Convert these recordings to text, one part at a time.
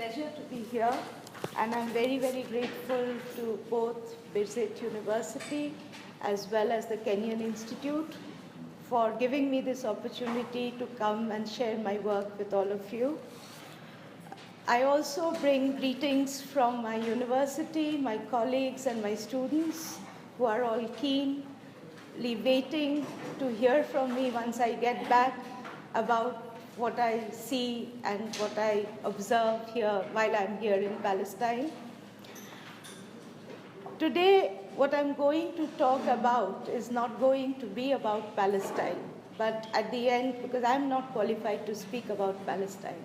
pleasure to be here, and I'm very, very grateful to both Birzeit University as well as the Kenyan Institute for giving me this opportunity to come and share my work with all of you. I also bring greetings from my university, my colleagues, and my students who are all keenly waiting to hear from me once I get back about what I see and what I observe here while I'm here in Palestine. Today, what I'm going to talk about is not going to be about Palestine, but at the end, because I'm not qualified to speak about Palestine,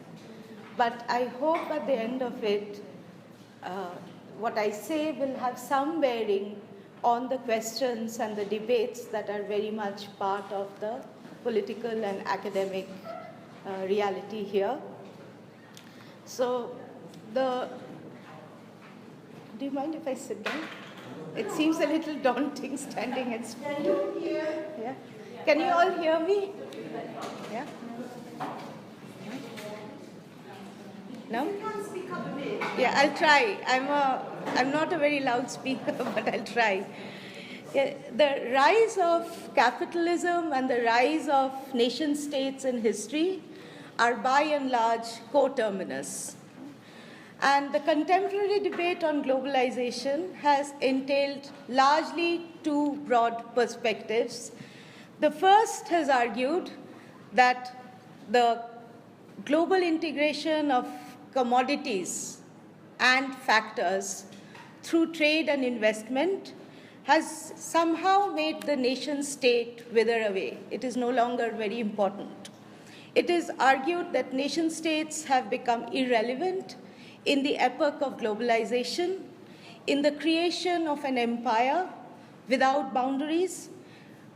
but I hope at the end of it, what I say will have some bearing on the questions and the debates that are very much part of the political and academic reality here. So, do you mind if I sit down? It seems a little daunting standing and speaking. Can you hear? Yeah. Can you all hear me? Yeah. No? You can speak up a bit. Yeah, I'll try. I'm not a very loud speaker, but I'll try. Yeah, the rise of capitalism and the rise of nation states in history are by and large coterminous. And the contemporary debate on globalization has entailed largely two broad perspectives. The first has argued that the global integration of commodities and factors through trade and investment has somehow made the nation state wither away. It is no longer very important. It is argued that nation states have become irrelevant in the epoch of globalization, in the creation of an empire without boundaries,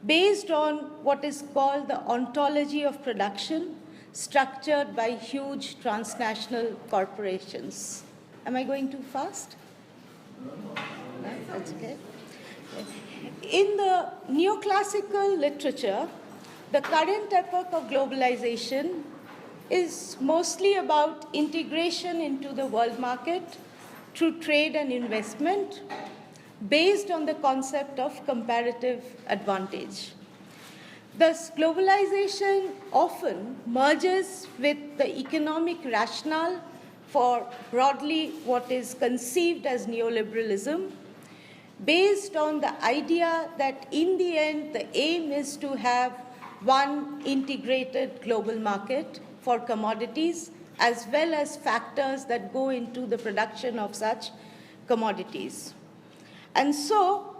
based on what is called the ontology of production, structured by huge transnational corporations. Am I going too fast? No, that's okay. In the neoclassical literature, the current epoch of globalization is mostly about integration into the world market through trade and investment based on the concept of comparative advantage. Thus, globalization often merges with the economic rationale for broadly what is conceived as neoliberalism, based on the idea that in the end, the aim is to have one integrated global market for commodities as well as factors that go into the production of such commodities. And so,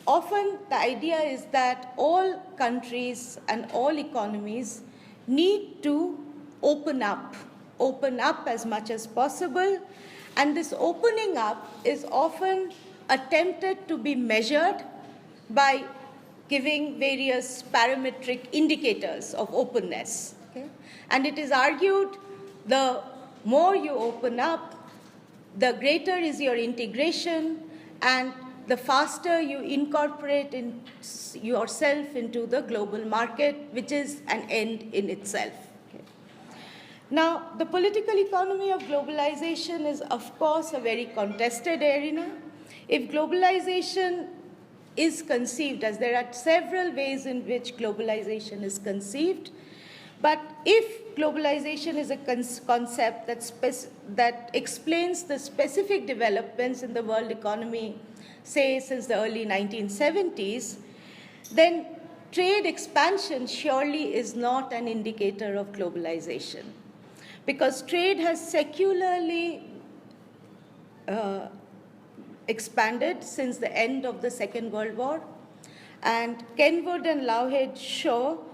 often the idea is that all countries and all economies need to open up as much as possible, and this opening up is often attempted to be measured by giving various parametric indicators of openness. Okay? And it is argued the more you open up, the greater is your integration, and the faster you incorporate yourself into the global market, which is an end in itself. Okay. Now, the political economy of globalization is, of course, a very contested arena. If globalization is conceived, as there are several ways in which globalization is conceived, but if globalization is a concept that explains the specific developments in the world economy, say since the early 1970s, then trade expansion surely is not an indicator of globalization, because trade has secularly expanded since the end of the Second World War, and Kenwood and Lowhead show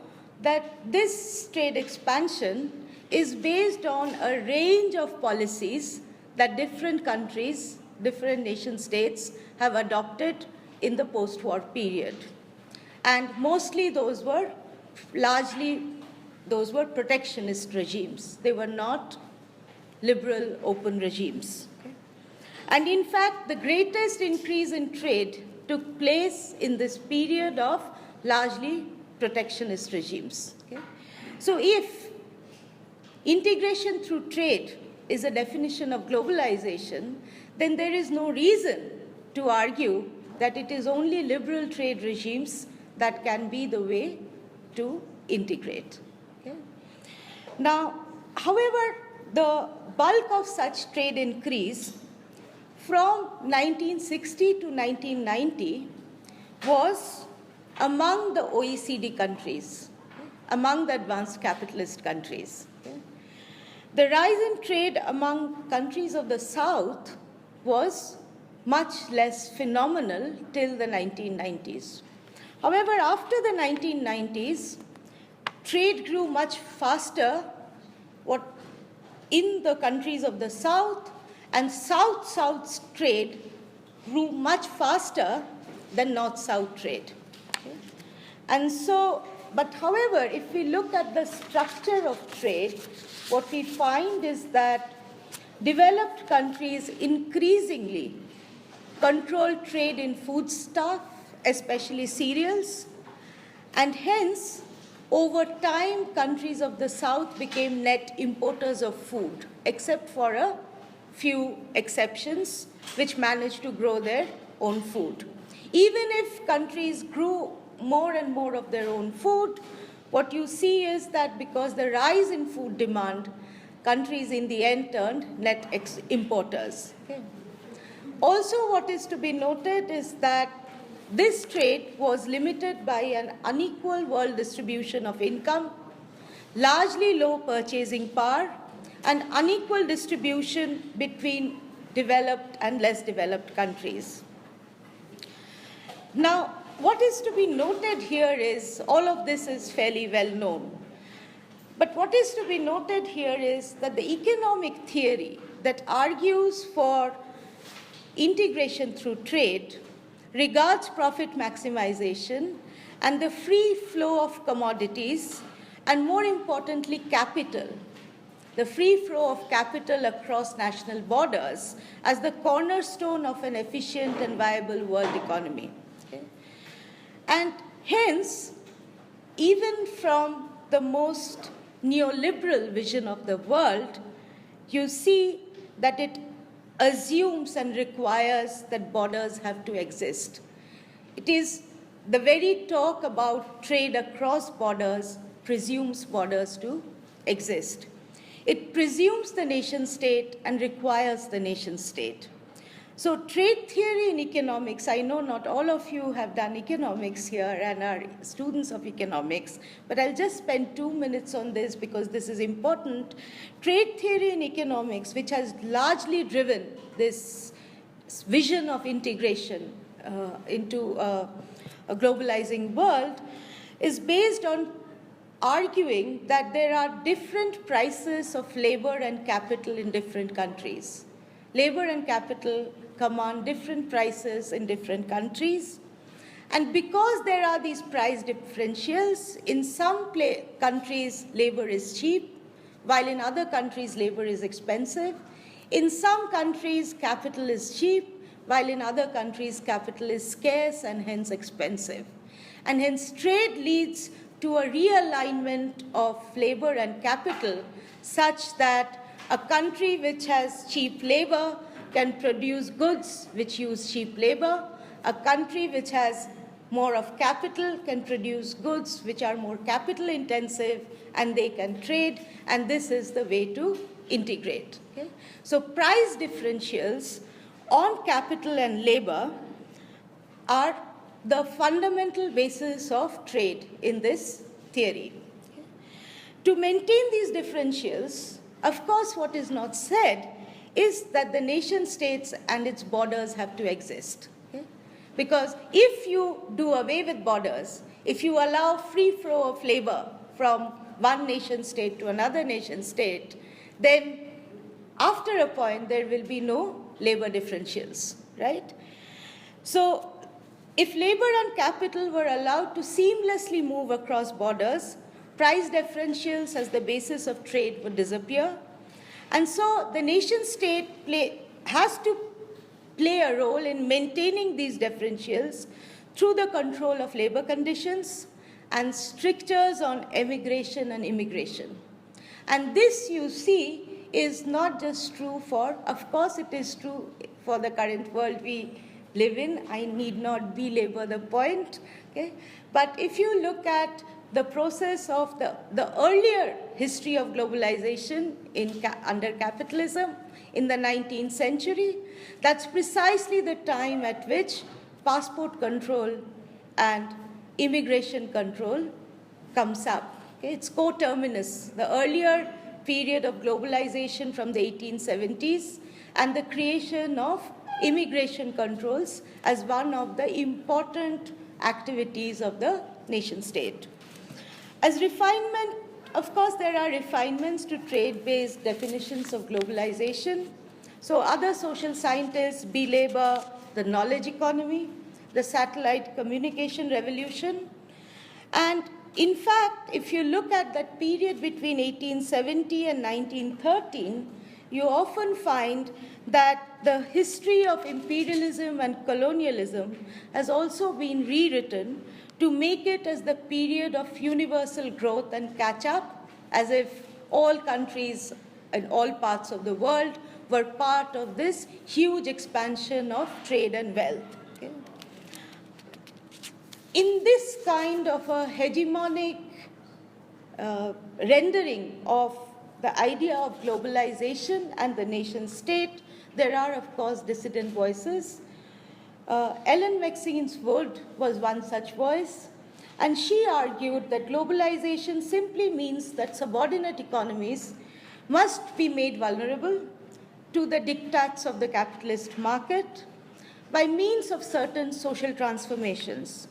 that this trade expansion is based on a range of policies that different countries, different nation states have adopted in the post-war period. And mostly those were protectionist regimes. They were not liberal, open regimes. Okay? And in fact, the greatest increase in trade took place in this period of largely protectionist regimes. Okay? So if integration through trade is a definition of globalization, then there is no reason to argue that it is only liberal trade regimes that can be the way to integrate. Okay? Now, however, the bulk of such trade increase from 1960 to 1990 was among the OECD countries, among the advanced capitalist countries. The rise in trade among countries of the South was much less phenomenal till the 1990s. However, after the 1990s, trade grew much faster in the countries of the South, and South-South trade grew much faster than North-South trade. Okay? And so, but however, if we look at the structure of trade, what we find is that developed countries increasingly control trade in foodstuff, especially cereals, and hence, over time, countries of the South became net importers of food, except for a few exceptions which managed to grow their own food. Even if countries grew more and more of their own food, what you see is that because the rise in food demand, countries in the end turned net importers. Okay. Also, what is to be noted is that this trade was limited by an unequal world distribution of income, largely low purchasing power, and unequal distribution between developed and less developed countries. Now, what is to be noted here is, all of this is fairly well known. But what is to be noted here is that the economic theory that argues for integration through trade regards profit maximization and the free flow of commodities, and more importantly, capital, the free flow of capital across national borders as the cornerstone of an efficient and viable world economy. Okay? And hence, even from the most neoliberal vision of the world, you see that it assumes and requires that borders have to exist. It is the very talk about trade across borders presumes borders to exist. It presumes the nation state and requires the nation state. So trade theory in economics, I know not all of you have done economics here and are students of economics, but I'll just spend 2 minutes on this because this is important. Trade theory in economics, which has largely driven this vision of integration into a globalizing world, is based on arguing that there are different prices of labor and capital in different countries. Labor and capital command different prices in different countries. And because there are these price differentials, in some countries labor is cheap, while in other countries labor is expensive. In some countries capital is cheap, while in other countries capital is scarce and hence expensive. And hence trade leads to a realignment of labor and capital such that a country which has cheap labor can produce goods which use cheap labor. A country which has more of capital can produce goods which are more capital intensive, and they can trade, and this is the way to integrate. Okay? So price differentials on capital and labor are the fundamental basis of trade in this theory. Okay? To maintain these differentials, of course, what is not said is that the nation states and its borders have to exist. Okay? Because if you do away with borders, if you allow free flow of labor from one nation state to another nation state, then after a point there will be no labor differentials, right? So if labor and capital were allowed to seamlessly move across borders, price differentials as the basis of trade would disappear. And so the nation state has to play a role in maintaining these differentials through the control of labor conditions and strictures on emigration and immigration. And this, you see, is not just true for, of course it is true for the current world we live in. I need not belabor the point. Okay? But if you look at the process of the earlier history of globalization under capitalism in the 19th century, that's precisely the time at which passport control and immigration control comes up. Okay? It's coterminous, the earlier period of globalization from the 1870s and the creation of immigration controls as one of the important activities of the nation state. As refinement, of course, there are refinements to trade-based definitions of globalization. So other social scientists belabor the knowledge economy, the satellite communication revolution. And in fact, if you look at that period between 1870 and 1913, you often find that the history of imperialism and colonialism has also been rewritten to make it as the period of universal growth and catch-up, as if all countries in all parts of the world were part of this huge expansion of trade and wealth. Okay? In this kind of a hegemonic rendering of the idea of globalization and the nation state, there are, of course, dissident voices. Ellen Maxine Wood was one such voice, and she argued that globalization simply means that subordinate economies must be made vulnerable to the diktats of the capitalist market by means of certain social transformations.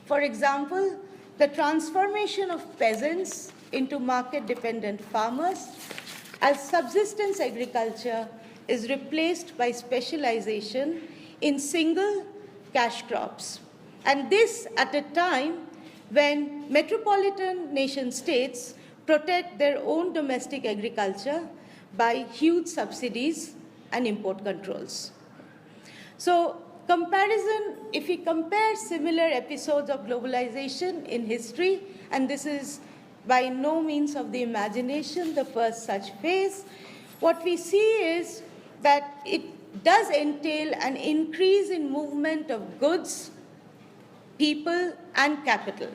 For example, the transformation of peasants into market-dependent farmers, as subsistence agriculture is replaced by specialization in single cash crops. And this at a time when metropolitan nation states protect their own domestic agriculture by huge subsidies and import controls. So comparison, if we compare similar episodes of globalization in history, and this is by no means of the imagination the first such phase, what we see is that it does entail an increase in movement of goods, people, and capital.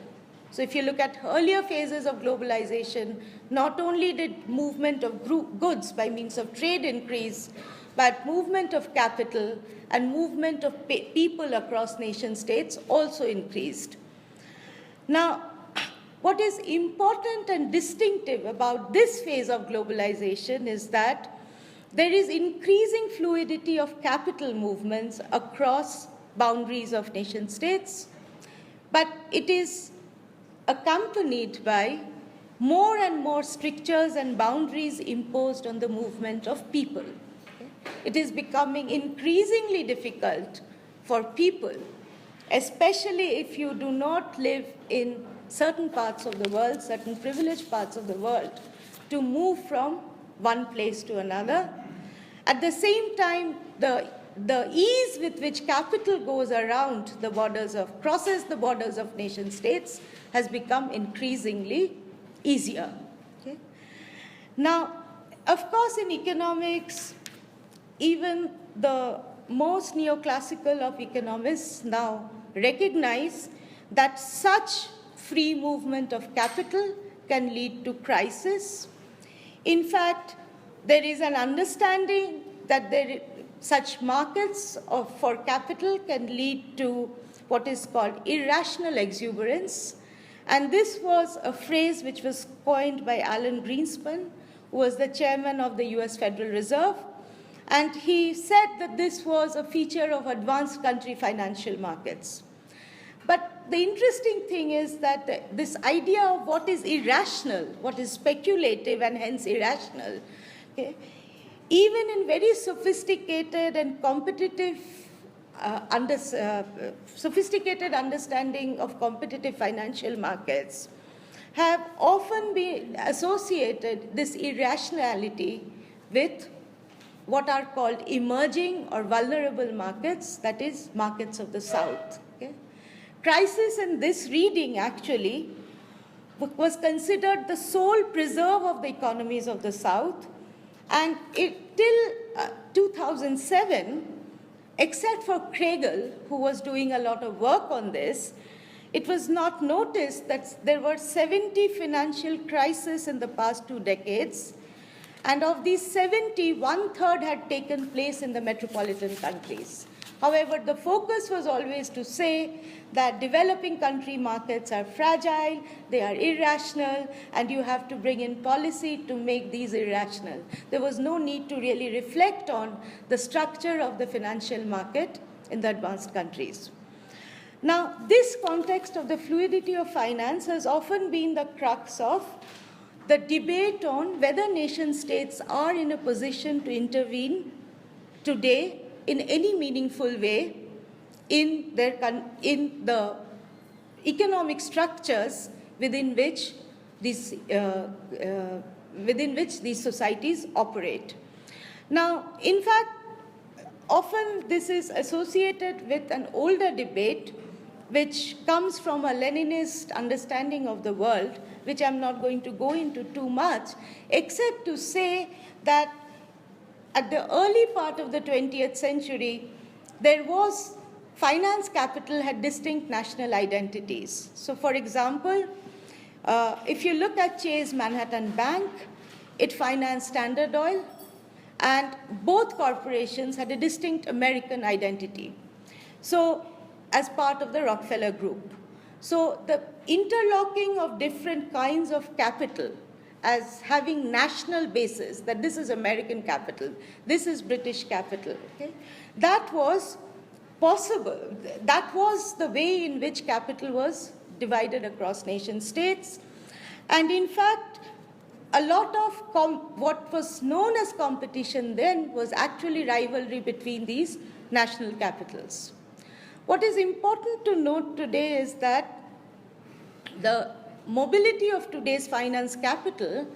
So if you look at earlier phases of globalization, not only did movement of goods by means of trade increase, but movement of capital and movement of people across nation states also increased. Now, what is important and distinctive about this phase of globalization is that there is increasing fluidity of capital movements across boundaries of nation states, but it is accompanied by more and more strictures and boundaries imposed on the movement of people. It is becoming increasingly difficult for people, especially if you do not live in certain parts of the world, certain privileged parts of the world, to move from one place to another. At the same time, the ease with which capital goes around the borders of, crosses the borders of nation states has become increasingly easier. Okay? Now, of course, in economics, even the most neoclassical of economists now recognize that such free movement of capital can lead to crisis. In fact, there is an understanding that such markets for capital can lead to what is called irrational exuberance. And this was a phrase which was coined by Alan Greenspan, who was the chairman of the US Federal Reserve. And he said that this was a feature of advanced country financial markets. But the interesting thing is that this idea of what is irrational, what is speculative and hence irrational, okay, even in very sophisticated and competitive, sophisticated understanding of competitive financial markets, have often been associated this irrationality with what are called emerging or vulnerable markets, that is, markets of the South. Okay? Crisis in this reading actually was considered the sole preserve of the economies of the South, And till 2007, except for Kregel, who was doing a lot of work on this, it was not noticed that there were 70 financial crises in the past 2 decades, and of these 70, 1/3 had taken place in the metropolitan countries. However, the focus was always to say that developing country markets are fragile, they are irrational, and you have to bring in policy to make these irrational. There was no need to really reflect on the structure of the financial market in the advanced countries. Now, this context of the fluidity of finance has often been the crux of the debate on whether nation states are in a position to intervene today in any meaningful way in the economic structures within which these societies operate. Now, in fact, often this is associated with an older debate which comes from a Leninist understanding of the world, which I'm not going to go into too much, except to say that at the early part of the 20th century, finance capital had distinct national identities. So, for example, if you look at Chase Manhattan Bank, it financed Standard Oil, and both corporations had a distinct American identity. So, as part of the Rockefeller Group. So, the interlocking of different kinds of capital as having national basis, that this is American capital, this is British capital, okay? That was possible. That was the way in which capital was divided across nation states. And in fact, a lot of what was known as competition then was actually rivalry between these national capitals. What is important to note today is that the mobility of today's finance capital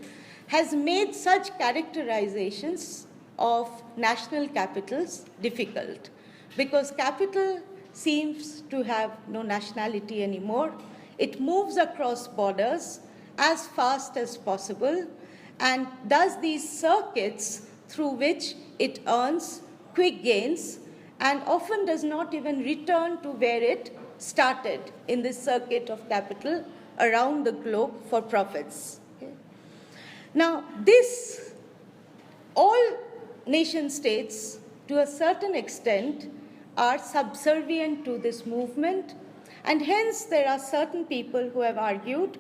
has made such characterizations of national capitals difficult, because capital seems to have no nationality anymore. It moves across borders as fast as possible and does these circuits through which it earns quick gains and often does not even return to where it started in this circuit of capital around the globe for profits. Okay? Now, all nation states, to a certain extent, are subservient to this movement, and hence there are certain people who have argued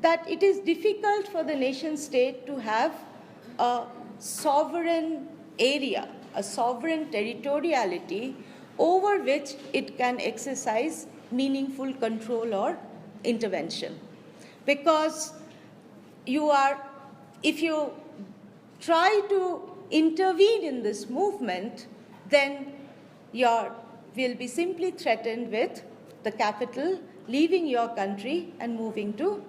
that it is difficult for the nation state to have a sovereign area, a sovereign territoriality over which it can exercise meaningful control or intervention. Because if you try to intervene in this movement, then you will be simply threatened with the capital leaving your country and moving to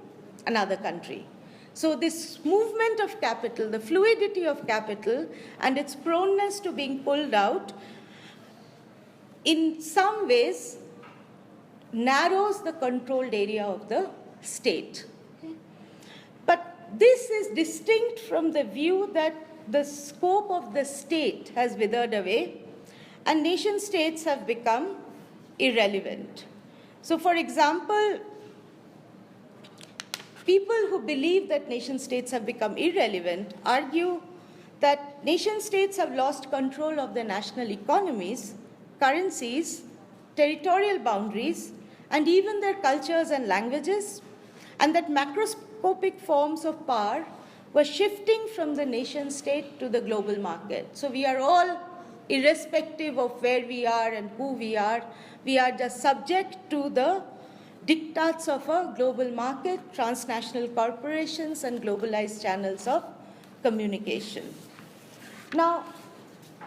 another country. So this movement of capital, the fluidity of capital and its proneness to being pulled out, in some ways narrows the controlled area of the state. Okay? But this is distinct from the view that the scope of the state has withered away and nation states have become irrelevant. So, for example, people who believe that nation states have become irrelevant argue that nation states have lost control of their national economies, currencies, territorial boundaries, and even their cultures and languages, and that macroscopic forms of power were shifting from the nation state to the global market. So we are all, irrespective of where we are and who we are just subject to the diktats of a global market, transnational corporations, and globalized channels of communication. Now,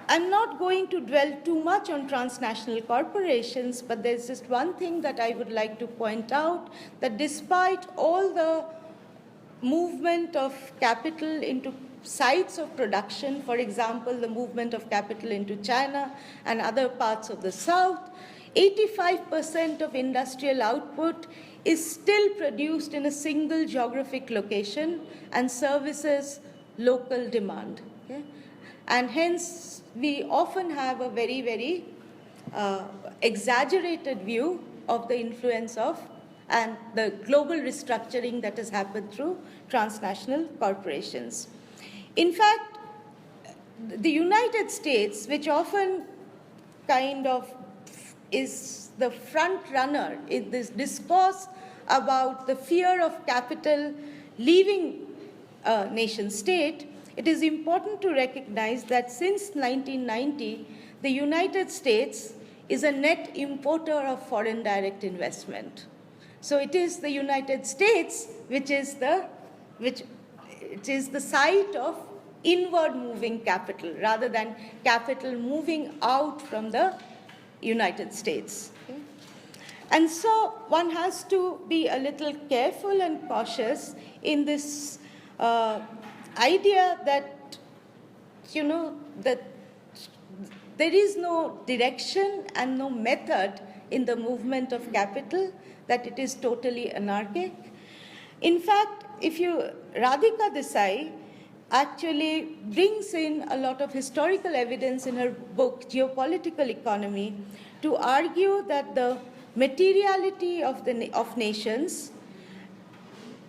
I'm not going to dwell too much on transnational corporations, but there's just one thing that I would like to point out, that despite all the movement of capital into sites of production, for example, the movement of capital into China and other parts of the South, 85% of industrial output is still produced in a single geographic location and services local demand. Okay? And hence, we often have a very, very exaggerated view of the influence of and the global restructuring that has happened through transnational corporations. In fact, the United States, which often kind of is the front runner in this discourse about the fear of capital leaving a nation state, it is important to recognize that since 1990, the United States is a net importer of foreign direct investment. So it is the United States which is the site of inward moving capital rather than capital moving out from the United States. Okay? And so one has to be a little careful and cautious in this idea that, that there is no direction and no method in the movement of capital, that it is totally anarchic. In fact, Radhika Desai actually brings in a lot of historical evidence in her book, Geopolitical Economy, to argue that the materiality of nations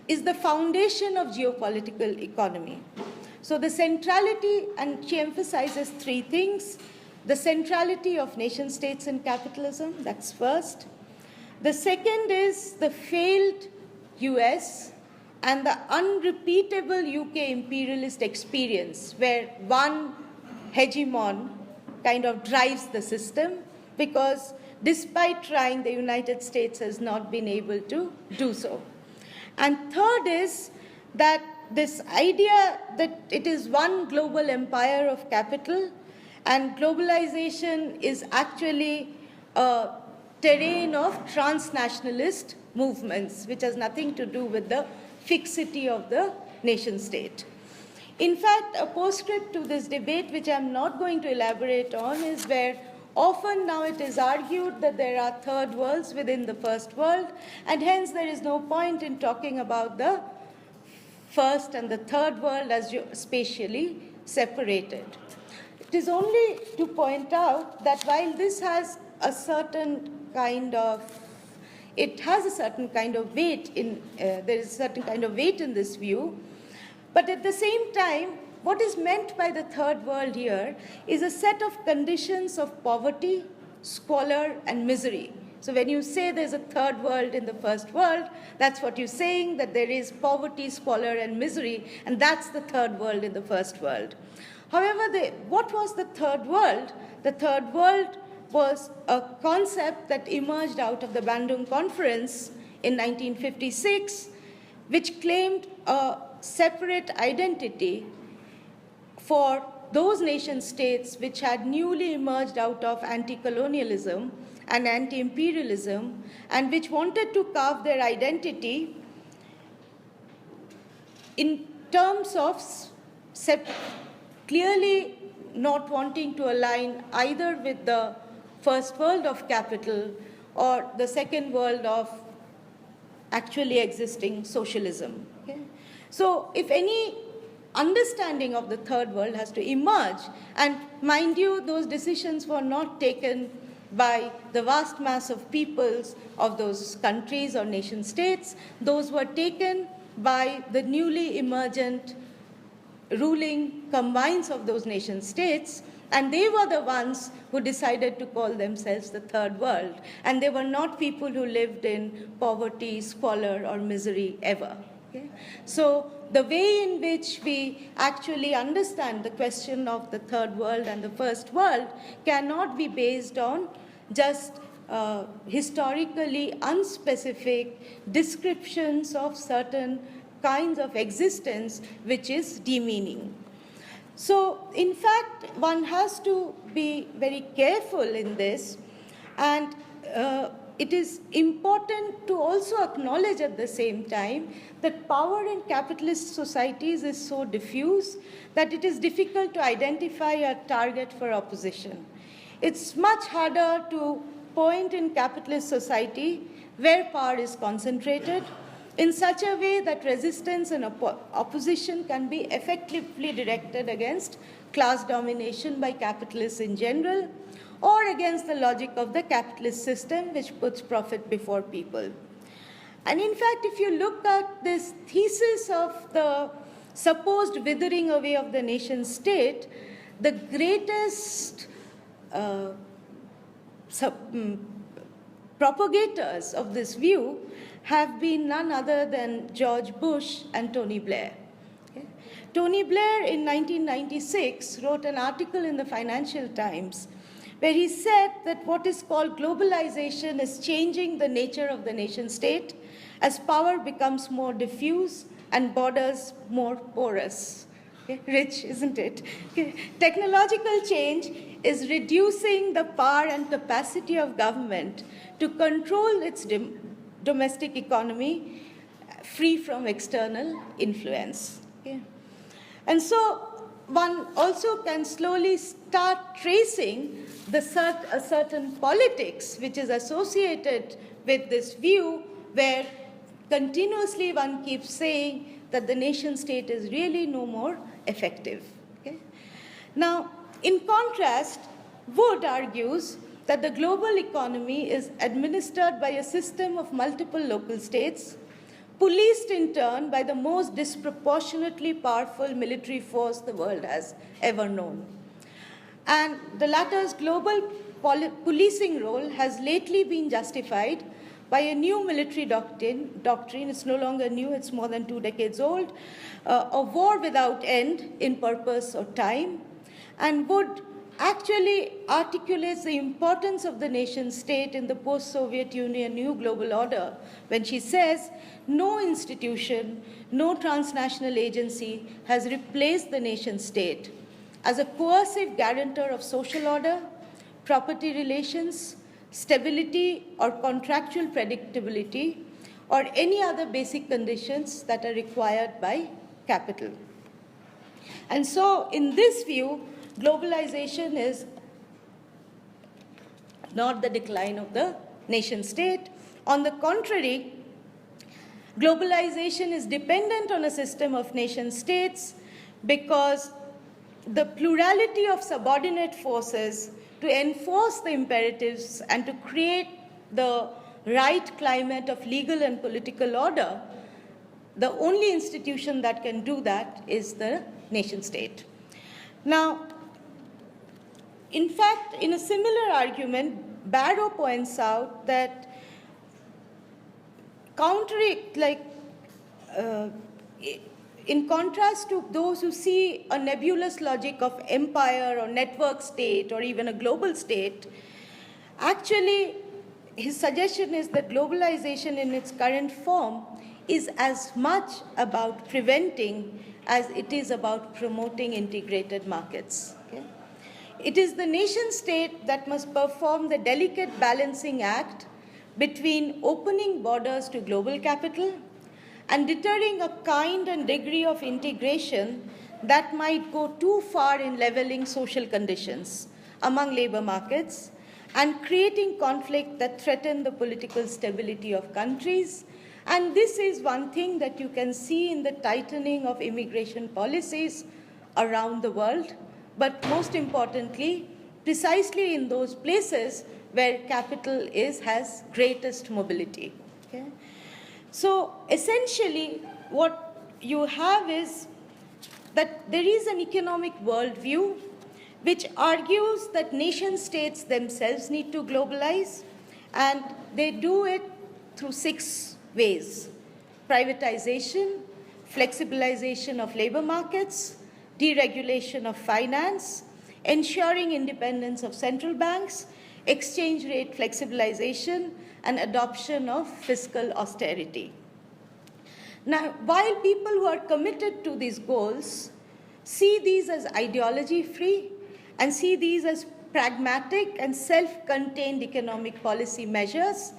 is the foundation of geopolitical economy. So the centrality, and she emphasizes three things: the centrality of nation states in capitalism, that's first. The second is the failed US and the unrepeatable UK imperialist experience, where one hegemon kind of drives the system, because despite trying, the United States has not been able to do so. And third is that this idea that it is one global empire of capital, and globalization is actually a terrain of transnationalist movements, which has nothing to do with the fixity of the nation state. In fact, a postscript to this debate, which I'm not going to elaborate on, is where often now it is argued that there are third worlds within the first world, and hence there is no point in talking about the first and the third world as spatially separated. It is only to point out that while this has a certain kind of weight there is a certain kind of weight in this view, but at the same time, what is meant by the third world here is a set of conditions of poverty, squalor, and misery. So when you say there's a third world in the first world, that's what you're saying, that there is poverty, squalor, and misery, and that's the third world in the first world. However, what was the third world? The third world was a concept that emerged out of the Bandung Conference in 1956, which claimed a separate identity for those nation states which had newly emerged out of anti-colonialism and anti-imperialism, and which wanted to carve their identity in terms of clearly not wanting to align either with the first world of capital or the second world of actually existing socialism. Okay? So if any understanding of the third world has to emerge, and mind you, those decisions were not taken by the vast mass of peoples of those countries or nation states. Those were taken by the newly emergent ruling combines of those nation states, and they were the ones who decided to call themselves the third world. And they were not people who lived in poverty, squalor, or misery ever. Okay? So the way in which we actually understand the question of the third world and the first world cannot be based on just historically unspecific descriptions of certain kinds of existence, which is demeaning. So, in fact, one has to be very careful in this, and it is important to also acknowledge at the same time that power in capitalist societies is so diffuse that it is difficult to identify a target for opposition. It's much harder to point in capitalist society where power is concentrated, in such a way that resistance and opposition can be effectively directed against class domination by capitalists in general, or against the logic of the capitalist system, which puts profit before people. And in fact, if you look at this thesis of the supposed withering away of the nation state, the greatest propagators of this view have been none other than George Bush and Tony Blair. Okay? Tony Blair in 1996 wrote an article in the Financial Times where he said that what is called globalization is changing the nature of the nation state as power becomes more diffuse and borders more porous. Okay? Rich, isn't it? Okay. Technological change is reducing the power and capacity of government to control its domestic economy free from external influence. Okay? And so one also can slowly start tracing a certain politics which is associated with this view, where continuously one keeps saying that the nation state is really no more effective. Okay? Now, in contrast, Wood argues that the global economy is administered by a system of multiple local states, policed in turn by the most disproportionately powerful military force the world has ever known. And the latter's global policing role has lately been justified by a new military doctrine, it's no longer new, it's more than 2 decades old, a war without end in purpose or time. And Wood actually articulates the importance of the nation state in the post-Soviet Union new global order when she says, no institution, no transnational agency has replaced the nation state as a coercive guarantor of social order, property relations, stability or contractual predictability, or any other basic conditions that are required by capital. And so, in this view, globalization is not the decline of the nation state. On the contrary, globalization is dependent on a system of nation states because the plurality of subordinate forces to enforce the imperatives and to create the right climate of legal and political order, the only institution that can do that is the nation state. Now, in fact, in a similar argument, Barrow points out that in contrast to those who see a nebulous logic of empire or network state or even a global state, actually his suggestion is that globalization in its current form is as much about preventing as it is about promoting integrated markets. Okay? It is the nation state that must perform the delicate balancing act between opening borders to global capital and deterring a kind and degree of integration that might go too far in leveling social conditions among labor markets and creating conflict that threaten the political stability of countries. And this is one thing that you can see in the tightening of immigration policies around the world, but most importantly, precisely in those places where capital has greatest mobility. Okay? So essentially, what you have is that there is an economic worldview which argues that nation states themselves need to globalize, and they do it through 6 ways: privatization, flexibilization of labor markets, deregulation of finance, ensuring independence of central banks, exchange rate flexibilization, and adoption of fiscal austerity. Now, while people who are committed to these goals see these as ideology-free and see these as pragmatic and self-contained economic policy measures,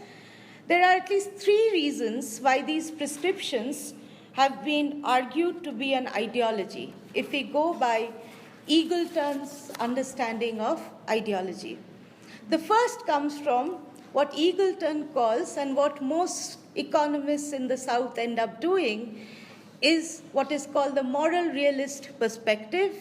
there are at least 3 reasons why these prescriptions have been argued to be an ideology, if we go by Eagleton's understanding of ideology. The first comes from what Eagleton calls, and what most economists in the South end up doing is what is called the moral realist perspective,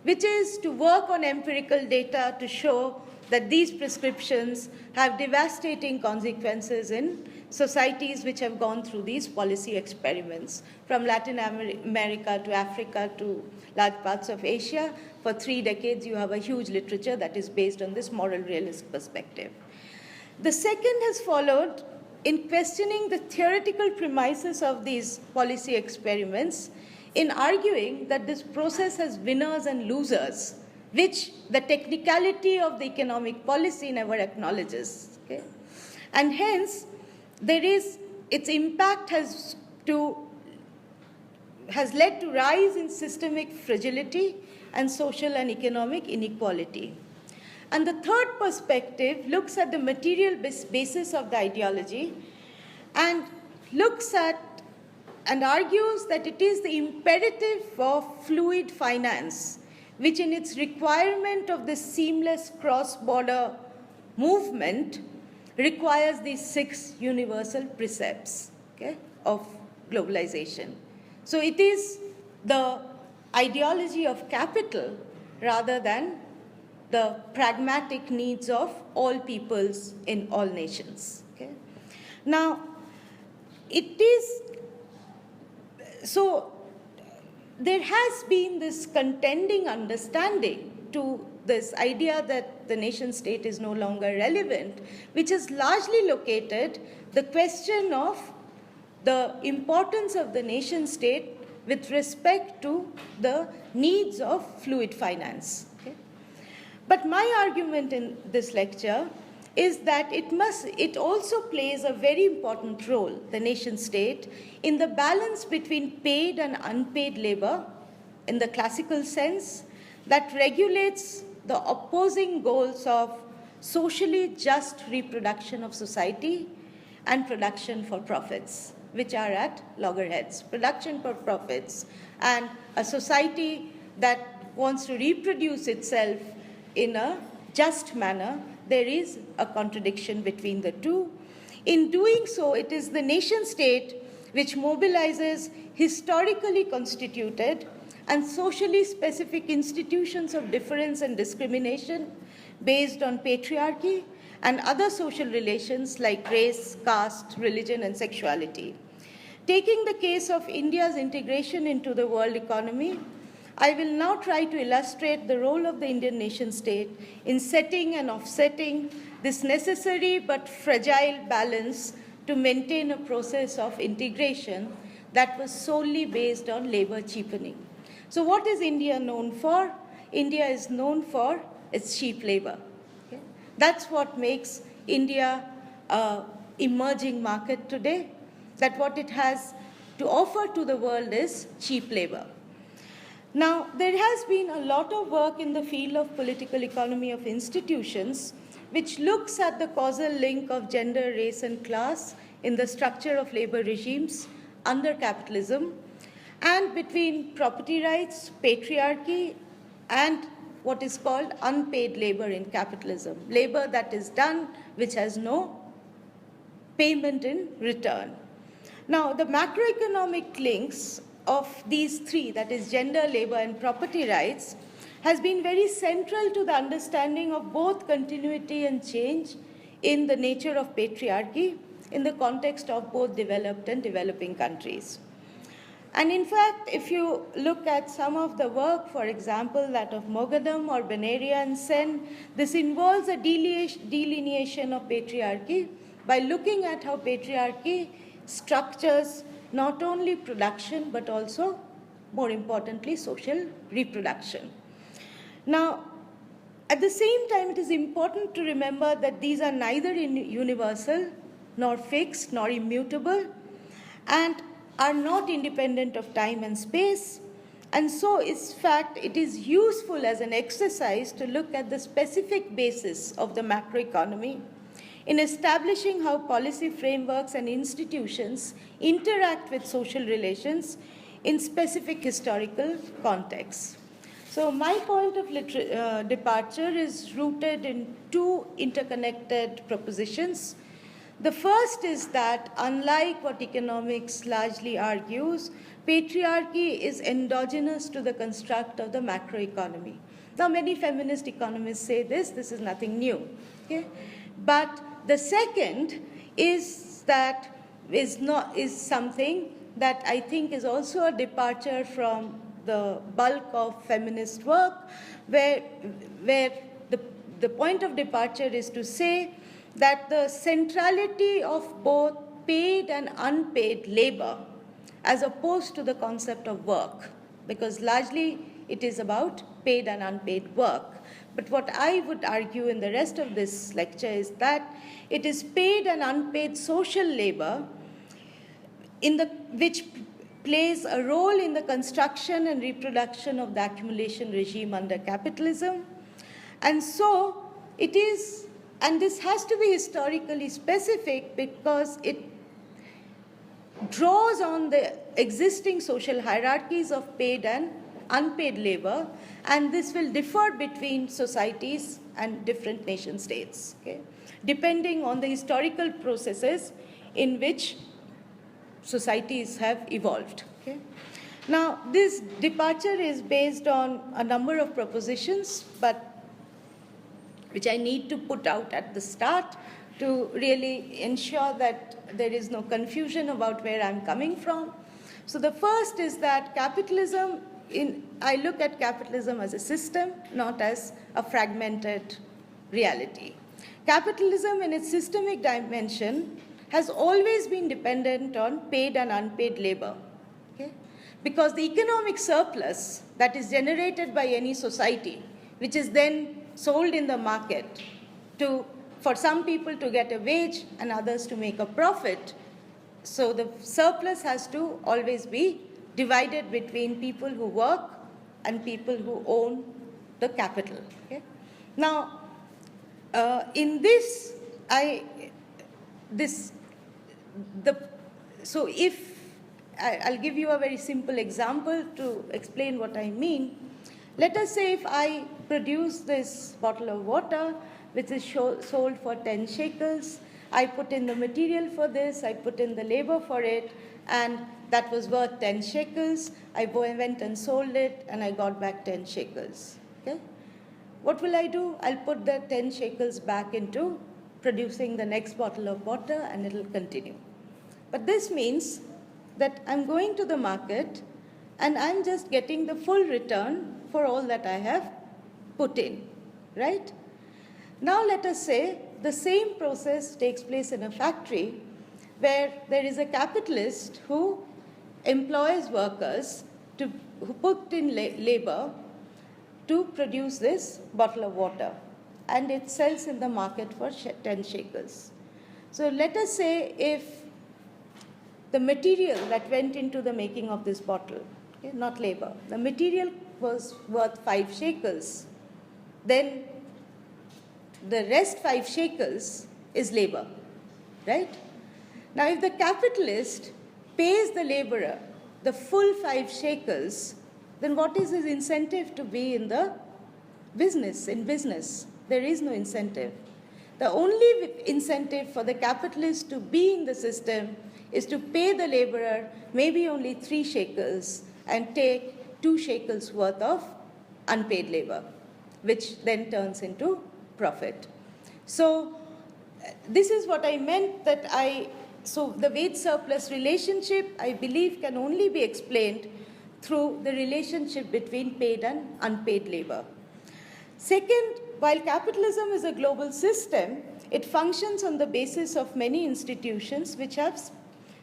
which is to work on empirical data to show that these prescriptions have devastating consequences in societies which have gone through these policy experiments, from Latin America to Africa to large parts of Asia. For 3 decades, you have a huge literature that is based on this moral realist perspective. The second has followed in questioning the theoretical premises of these policy experiments, in arguing that this process has winners and losers, which the technicality of the economic policy never acknowledges. Okay? And hence, its impact has led to rise in systemic fragility and social and economic inequality. And the third perspective looks at the material basis of the ideology and looks at and argues that it is the imperative of fluid finance, which in its requirement of this seamless cross-border movement requires these 6 universal precepts, okay, of globalization. So it is the ideology of capital rather than the pragmatic needs of all peoples in all nations. Okay? Now, so there has been this contending understanding to this idea that the nation state is no longer relevant, which has largely located the question of the importance of the nation state with respect to the needs of fluid finance. Okay? But my argument in this lecture is that it also plays a very important role, the nation state, in the balance between paid and unpaid labor, in the classical sense, that regulates the opposing goals of socially just reproduction of society and production for profits, which are at loggerheads. Production for profits and a society that wants to reproduce itself in a just manner, there is a contradiction between the two. In doing so, it is the nation state which mobilizes historically constituted and socially specific institutions of difference and discrimination based on patriarchy and other social relations like race, caste, religion, and sexuality. Taking the case of India's integration into the world economy, I will now try to illustrate the role of the Indian nation state in setting and offsetting this necessary but fragile balance to maintain a process of integration that was solely based on labor cheapening. So what is India known for? India is known for its cheap labor. Okay? That's what makes India an emerging market today, that what it has to offer to the world is cheap labor. Now, there has been a lot of work in the field of political economy of institutions which looks at the causal link of gender, race, and class in the structure of labor regimes under capitalism, and between property rights, patriarchy, and what is called unpaid labor in capitalism, labor that is done which has no payment in return. Now, the macroeconomic links of these three, that is gender, labor, and property rights, has been very central to the understanding of both continuity and change in the nature of patriarchy in the context of both developed and developing countries. And in fact, if you look at some of the work, for example, that of Mogadam or Benaria and Sen, this involves a delineation of patriarchy by looking at how patriarchy structures not only production, but also, more importantly, social reproduction. Now, at the same time, it is important to remember that these are neither universal, nor fixed, nor immutable, and are not independent of time and space. And so, in fact, it is useful as an exercise to look at the specific basis of the macroeconomy in establishing how policy frameworks and institutions interact with social relations in specific historical contexts. So my point of departure is rooted in two interconnected propositions. The first is that, unlike what economics largely argues, patriarchy is endogenous to the construct of the macroeconomy. Now, many feminist economists say this is nothing new. Okay? But the second is that is something that I think is also a departure from the bulk of feminist work, where the point of departure is to say that the centrality of both paid and unpaid labor, as opposed to the concept of work, because largely it is about paid and unpaid work. But what I would argue in the rest of this lecture is that it is paid and unpaid social labor which plays a role in the construction and reproduction of the accumulation regime under capitalism. And so it is, and this has to be historically specific because it draws on the existing social hierarchies of paid and unpaid labor, and this will differ between societies and different nation states, okay, depending on the historical processes in which societies have evolved. Okay. Now, this departure is based on a number of propositions, but which I need to put out at the start to really ensure that there is no confusion about where I'm coming from. So the first is that capitalism, I look at capitalism as a system, not as a fragmented reality. Capitalism in its systemic dimension has always been dependent on paid and unpaid labor, okay? Because the economic surplus that is generated by any society, which is then sold in the market for some people to get a wage and others to make a profit, so the surplus has to always be divided between people who work and people who own the capital. Okay? Now, in this, so if I'll give you a very simple example to explain what I mean. Let us say if I produce this bottle of water, which is sold for 10 shekels, I put in the material for this, I put in the labor for it, and that was worth 10 shekels. I went and sold it, and I got back 10 shekels. Okay? What will I do? I'll put the 10 shekels back into producing the next bottle of water, and it'll continue. But this means that I'm going to the market, and I'm just getting the full return for all that I have put in, right? Now let us say the same process takes place in a factory where there is a capitalist who employs workers who put in labor to produce this bottle of water, and it sells in the market for 10 shekels. So let us say if the material that went into the making of this bottle, okay, not labor, the material was worth 5 shekels, then the rest 5 shekels is labor, right? Now, if the capitalist pays the laborer the full 5 shekels, then what is his incentive to be in the business? In business, there is no incentive. The only incentive for the capitalist to be in the system is to pay the laborer maybe only 3 shekels and take 2 shekels worth of unpaid labor, which then turns into profit. So this is what I meant so the wage surplus relationship, I believe, can only be explained through the relationship between paid and unpaid labor. Second, while capitalism is a global system, it functions on the basis of many institutions which have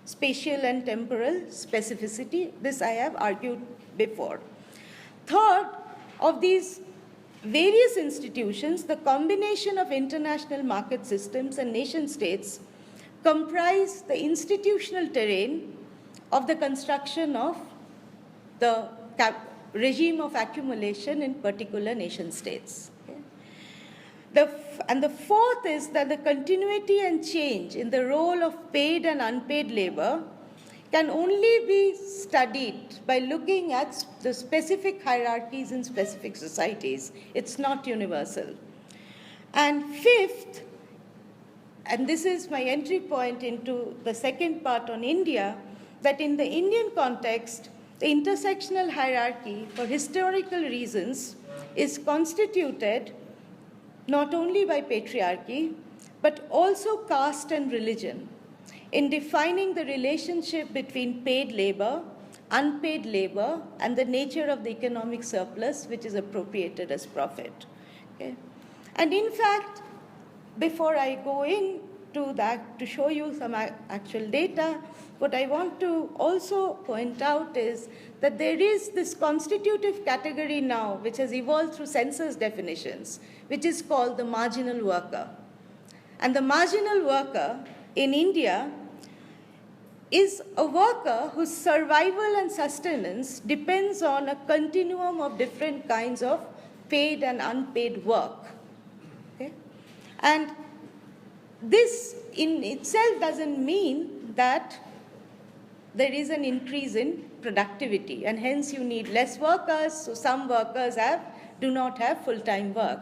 spatial and temporal specificity. This I have argued before. Third, of these various institutions, the combination of international market systems and nation states comprise the institutional terrain of the construction of the regime of accumulation in particular nation states. Okay? And the fourth is that the continuity and change in the role of paid and unpaid labor can only be studied by looking at the specific hierarchies in specific societies. It's not universal. And fifth, and this is my entry point into the second part on India, that in the Indian context, the intersectional hierarchy, for historical reasons, is constituted not only by patriarchy, but also caste and religion, in defining the relationship between paid labor, unpaid labor, and the nature of the economic surplus which is appropriated as profit. Okay? And in fact, before I go into that to show you some actual data, what I want to also point out is that there is this constitutive category now which has evolved through census definitions, which is called the marginal worker. And the marginal worker in India is a worker whose survival and sustenance depends on a continuum of different kinds of paid and unpaid work. Okay? And this in itself doesn't mean that there is an increase in productivity, and hence you need less workers, so some workers do not have full-time work.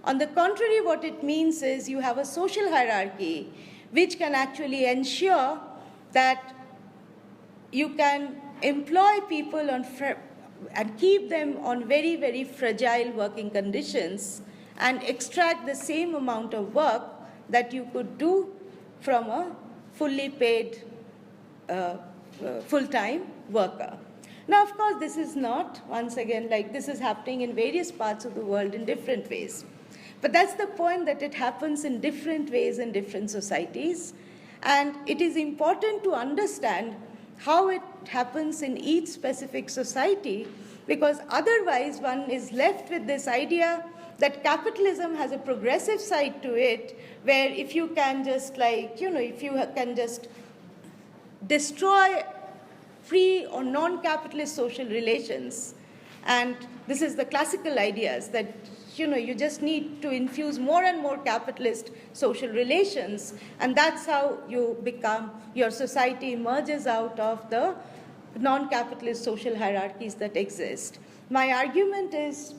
On the contrary, what it means is you have a social hierarchy which can actually ensure that you can employ people and keep them on very, very fragile working conditions and extract the same amount of work that you could do from a fully paid full-time worker. Now, of course, this is not, once again, like this is happening in various parts of the world in different ways. But that's the point, that it happens in different ways in different societies. And it is important to understand how it happens in each specific society, because otherwise one is left with this idea that capitalism has a progressive side to it, where if you can just if you can just destroy free or non-capitalist social relations, and this is the classical ideas that you just need to infuse more and more capitalist social relations, and that's how your society emerges out of the non-capitalist social hierarchies that exist. My argument is,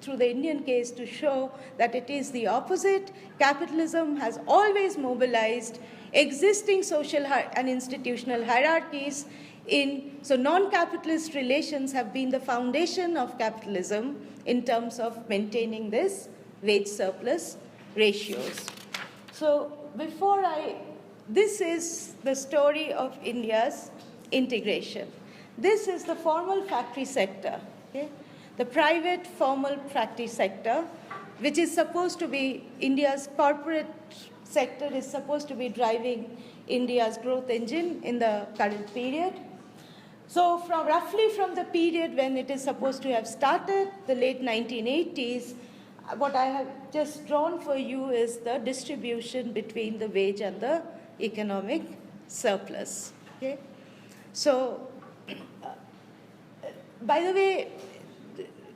through the Indian case, to show that it is the opposite. Capitalism has always mobilized existing social and institutional hierarchies so non-capitalist relations have been the foundation of capitalism in terms of maintaining this wage surplus ratios. So this is the story of India's integration. This is the formal factory sector, okay? The private formal factory sector, which is supposed to be India's corporate sector, is supposed to be driving India's growth engine in the current period. So roughly from the period when it is supposed to have started, the late 1980s, what I have just drawn for you is the distribution between the wage and the economic surplus. Okay? So, by the way,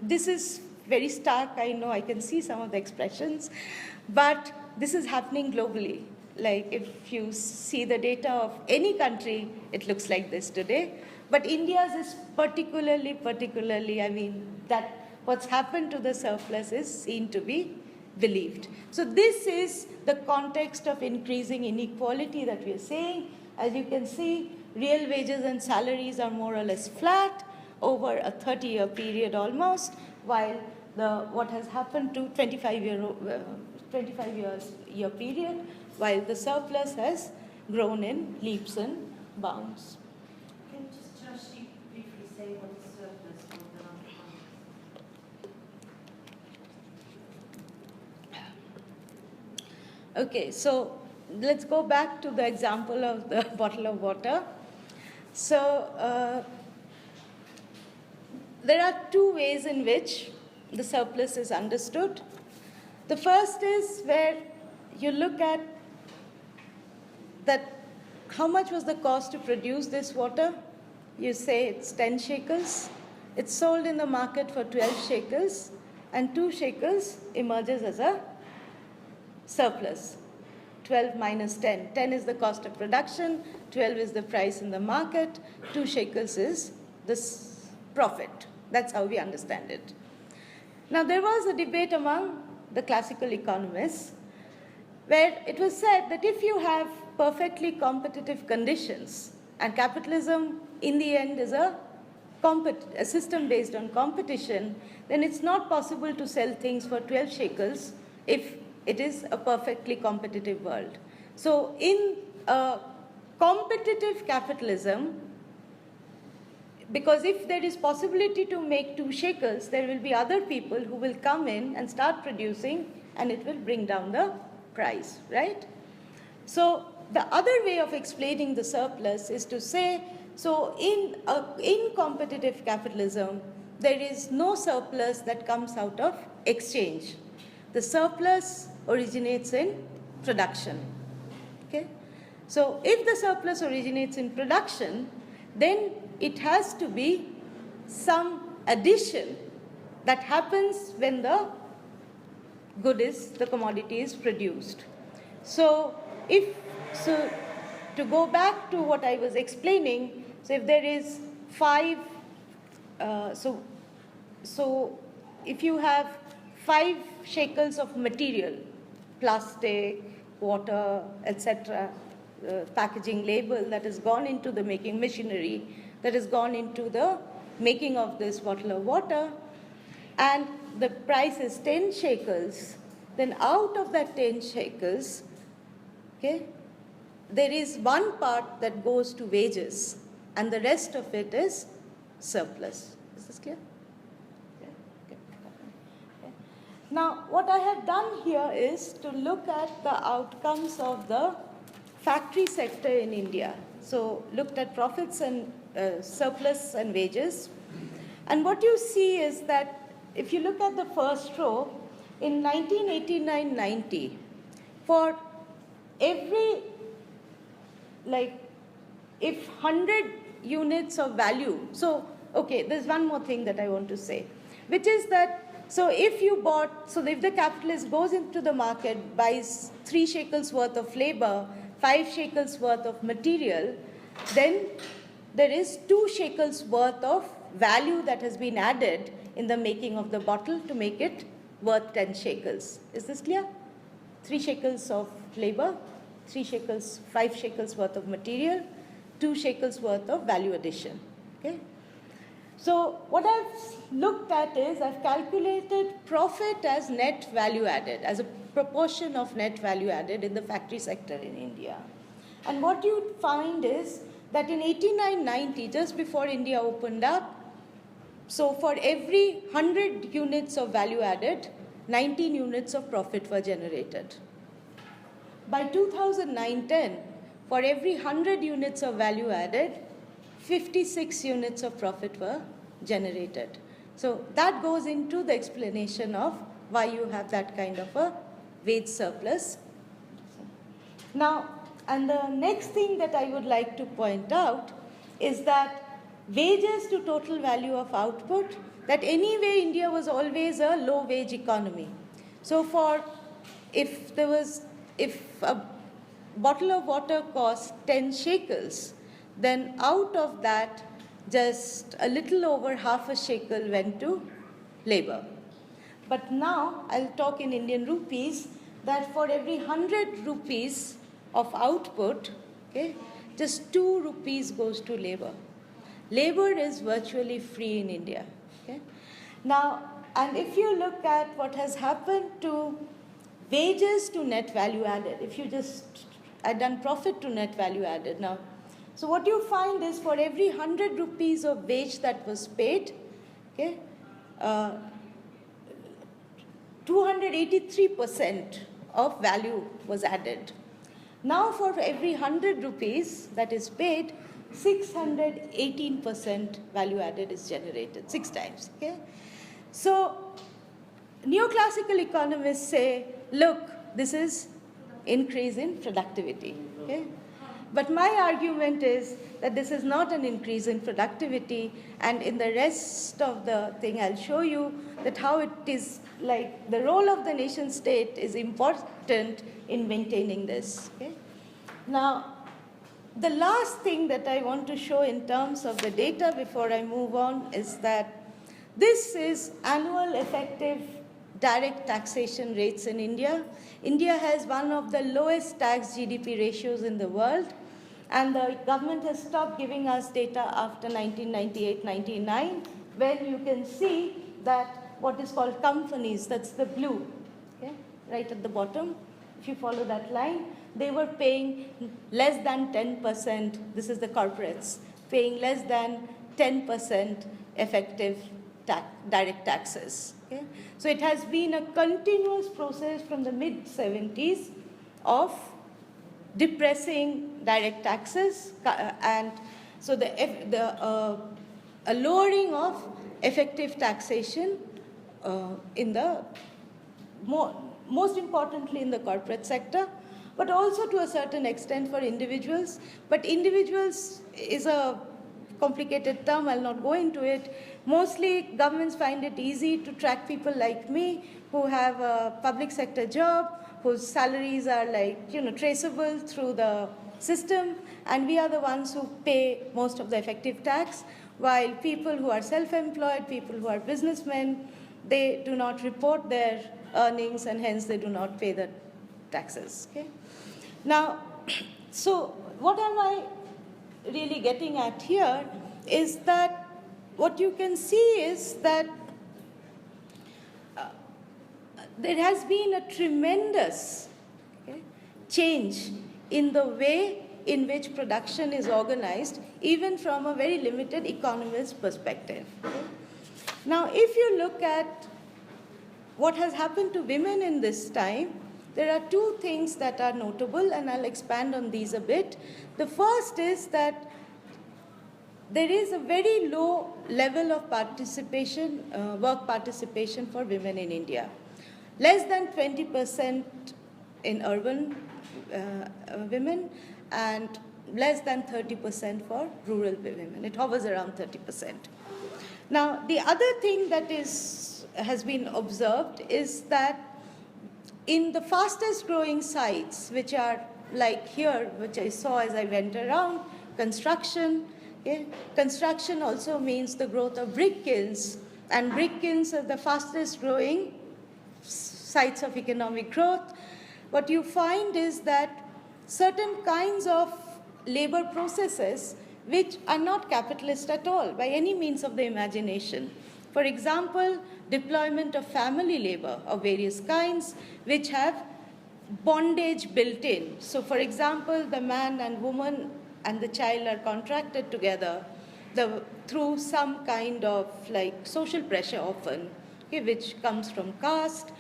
this is very stark, I know, I can see some of the expressions, but this is happening globally. Like if you see the data of any country, it looks like this today. But India's is particularly, I mean, that what's happened to the surplus is seen to be believed. So this is the context of increasing inequality that we are saying. As you can see, real wages and salaries are more or less flat over a 30-year period almost, while what has happened to 25-year period, while the surplus has grown in leaps and bounds. Can you just Chirashree briefly say what the surplus of the Okay, so let's go back to the example of the bottle of water. So there are two ways in which the surplus is understood. The first is where you look at that how much was the cost to produce this water? You say it's 10 shekels. It's sold in the market for 12 shekels, and 2 shekels emerges as a surplus. 12 minus 10. 10 is the cost of production, 12 is the price in the market, 2 shekels is this profit. That's how we understand it. Now, there was a debate among the classical economists where it was said that if you have perfectly competitive conditions, and capitalism in the end is a system based on competition, then it's not possible to sell things for 12 shekels if it is a perfectly competitive world. So in a competitive capitalism, because if there is possibility to make 2 shekels, there will be other people who will come in and start producing, and it will bring down the price, right? So the other way of explaining the surplus is to say, so in competitive capitalism, there is no surplus that comes out of exchange. The surplus originates in production, okay? So if the surplus originates in production, then it has to be some addition that happens when the commodity is produced. So to go back to what I was explaining, so if there is 5, so if you have 5 shekels of material, plastic, water, etc., packaging label that has gone into the making machinery, that has gone into the making of this bottle of water, and the price is 10 shekels, then out of that 10 shekels, okay, there is one part that goes to wages, and the rest of it is surplus. Is this clear? Yeah? Okay. Okay. Now, what I have done here is to look at the outcomes of the factory sector in India. So, looked at profits and surplus and wages. And what you see is that if you look at the first row, in 1989-90, for every, if 100 units of value, so, okay, there's one more thing that I want to say, which is that, so if you bought, so if the capitalist goes into the market, buys 3 shekels worth of labor, 5 shekels worth of material, then there is 2 shekels worth of value that has been added in the making of the bottle to make it worth 10 shekels. Is this clear? 3 shekels of labor, 3 shekels, 5 shekels worth of material, 2 shekels worth of value addition. Okay? So what I've looked at is I've calculated profit as net value added, as a proportion of net value added in the factory sector in India. And what you find is that in 89-90, just before India opened up, so for every 100 units of value added, 19 units of profit were generated. By 2009-10, for every 100 units of value added, 56 units of profit were generated. So that goes into the explanation of why you have that kind of a wage surplus. Now, and the next thing that I would like to point out is that wages to total value of output, that anyway India was always a low wage economy. So if a bottle of water cost 10 shekels, then out of that, just a little over half a shekel went to labor. But now, I'll talk in Indian rupees, that for every 100 rupees of output, okay, just 2 rupees goes to labor. Labor is virtually free in India. Okay? Now, and if you look at what has happened to wages to net value added, if you just, I've done profit to net value added now. So what you find is for every 100 rupees of wage that was paid, okay, 283% of value was added. Now for every 100 rupees that is paid, 618% value added is generated, 6 times. Okay? So neoclassical economists say, look, this is increase in productivity. Okay? But my argument is that this is not an increase in productivity, and in the rest of the thing I'll show you that how it is like the role of the nation state is important in maintaining this. Okay? Now, the last thing that I want to show in terms of the data before I move on is that this is annual effective direct taxation rates in India. India has one of the lowest tax GDP ratios in the world, and the government has stopped giving us data after 1998-99, when you can see that what is called companies, that's the blue, okay, right at the bottom, if you follow that line, they were paying less than 10%, this is the corporates, paying less than 10% effective direct taxes. Okay? So it has been a continuous process from the mid-70s of depressing direct taxes, and so a lowering of effective taxation in the most importantly in the corporate sector, but also to a certain extent for individuals. But individuals is a complicated term, I'll not go into it. Mostly governments find it easy to track people like me who have a public sector job, whose salaries are traceable through the system, and we are the ones who pay most of the effective tax, while people who are self-employed, people who are businessmen, they do not report their earnings, and hence they do not pay the taxes. Okay? Now, so what am I really getting at here is that what you can see is that there has been a tremendous change in the way in which production is organized, even from a very limited economist perspective. Okay? Now, if you look at what has happened to women in this time, there are two things that are notable, and I'll expand on these a bit. The first is that there is a very low level of participation, work participation for women in India. Less than 20% in urban women, and less than 30% for rural women. It hovers around 30%. Now, the other thing that has been observed is that in the fastest growing sites, which are like here, which I saw as I went around, construction. Okay? Construction also means the growth of brick kilns, and brick kilns are the fastest growing sites of economic growth. What you find is that certain kinds of labor processes which are not capitalist at all by any means of the imagination. For example, deployment of family labor of various kinds which have bondage built in. So for example, the man and woman and the child are contracted together through some kind of social pressure often, okay, which comes from caste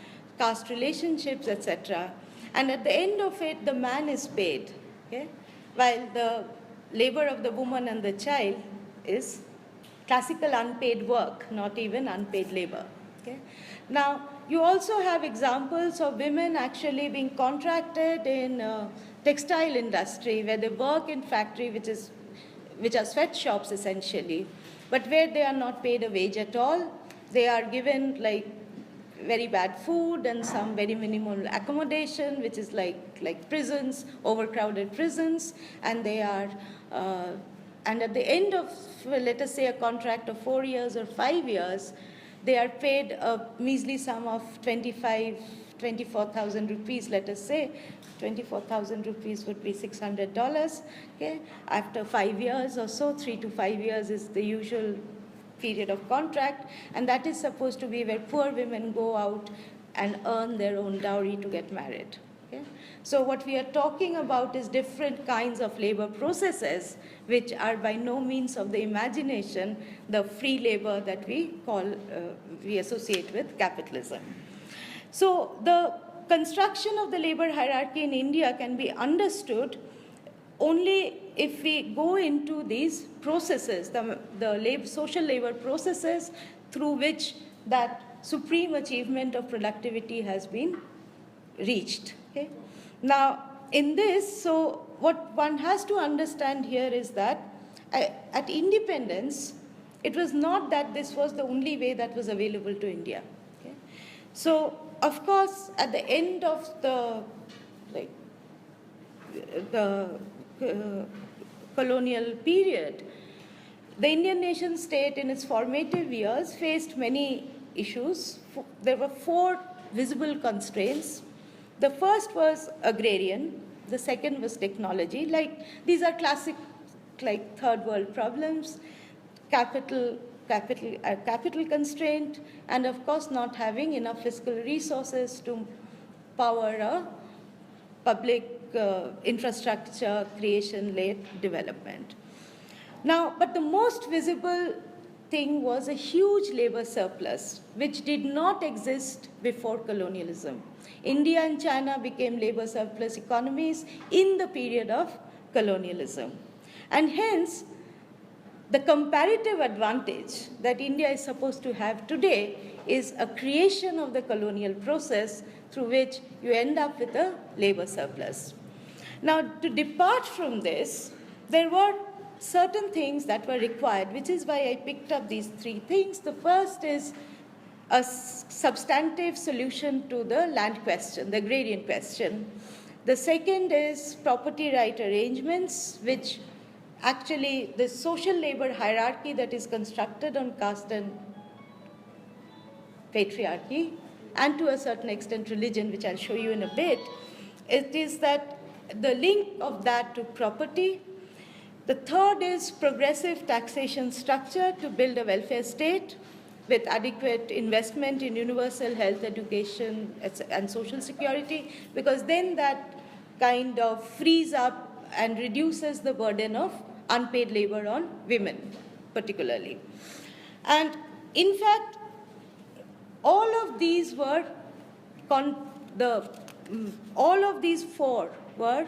relationships, etc. And at the end of it, the man is paid, okay, while the labor of the woman and the child is classical unpaid work, not even unpaid labor. Okay? Now, you also have examples of women actually being contracted in textile industry, where they work in factory, which are sweatshops essentially, but where they are not paid a wage at all. They are given very bad food and some very minimal accommodation, which is like prisons, overcrowded prisons, and they are. And at the end of, let us say, a contract of 4 years or 5 years, they are paid a measly sum of 24,000 rupees, let us say. 24,000 rupees would be $600. Okay? After 5 years or so, 3 to 5 years is the usual period of contract, and that is supposed to be where poor women go out and earn their own dowry to get married. Okay? So what we are talking about is different kinds of labor processes which are by no means of the imagination, the free labor that we associate with capitalism. So the construction of the labor hierarchy in India can be understood only if we go into these processes, the social labor processes through which that supreme achievement of productivity has been reached. Okay? Now, in this, so what one has to understand here is that at independence, it was not that this was the only way that was available to India. Okay? So, of course, at the end of the colonial period, the Indian nation state in its formative years faced many issues. There were 4 visible constraints. The first was agrarian, the second was technology. Like, these are classic, like, third world problems, capital constraint, and of course not having enough fiscal resources to power a public infrastructure creation-led development. Now, but the most visible thing was a huge labor surplus, which did not exist before colonialism. India and China became labor surplus economies in the period of colonialism. And hence, the comparative advantage that India is supposed to have today is a creation of the colonial process through which you end up with a labor surplus. Now, to depart from this, there were certain things that were required, which is why I picked up these three things. The first is a substantive solution to the land question, the agrarian question. The second is property right arrangements, which actually the social labor hierarchy that is constructed on caste and patriarchy, and to a certain extent religion, which I'll show you in a bit, it is that the link of that to property. The third is progressive taxation structure to build a welfare state with adequate investment in universal health, education, and social security, because then that kind of frees up and reduces the burden of unpaid labor on women, particularly. And in fact, all of these were all of these four were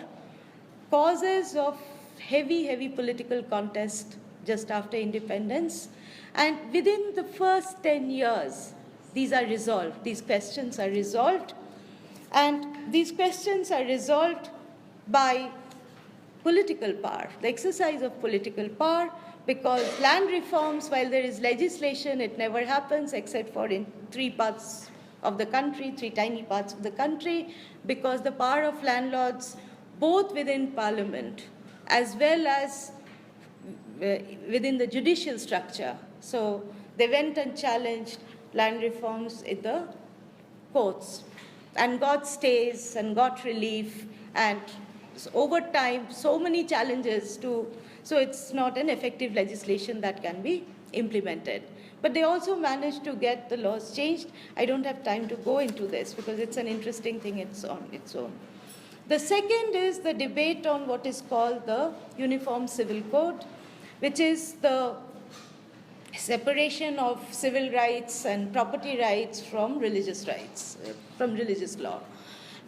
causes of heavy political contest just after independence. And within the first 10 years, these are resolved. These questions are resolved. And these questions are resolved by political power, the exercise of political power, because land reforms, while there is legislation, it never happens except for in three parts of the country, three tiny parts of the country, because the power of landlords, both within parliament as well as within the judicial structure. So they went and challenged land reforms in the courts and got stays and got relief, and over time, so many challenges so it's not an effective legislation that can be implemented. But they also managed to get the laws changed. I don't have time to go into this because it's an interesting thing on its own. The second is the debate on what is called the Uniform Civil Code, which is the separation of civil rights and property rights from religious rights, from religious law.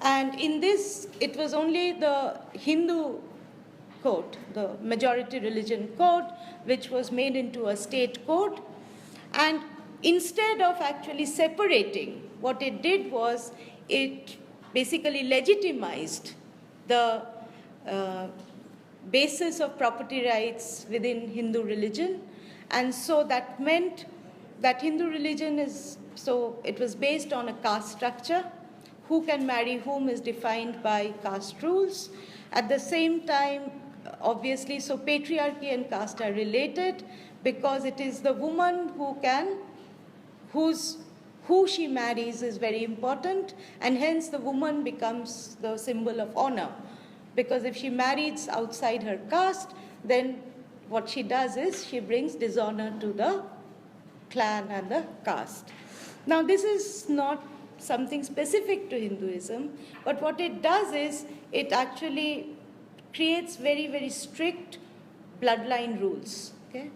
And in this, it was only the Hindu code, the majority religion code, which was made into a state code. And instead of actually separating, what it did was it basically legitimized the basis of property rights within Hindu religion. And so that meant that Hindu religion it was based on a caste structure. Who can marry whom is defined by caste rules. At the same time, obviously, so patriarchy and caste are related because it is the woman who she marries is very important, and hence the woman becomes the symbol of honor. Because if she marries outside her caste, then what she does is she brings dishonor to the clan and the caste. Now, this is not something specific to Hinduism, but what it does is it actually creates very strict bloodline rules. Okay?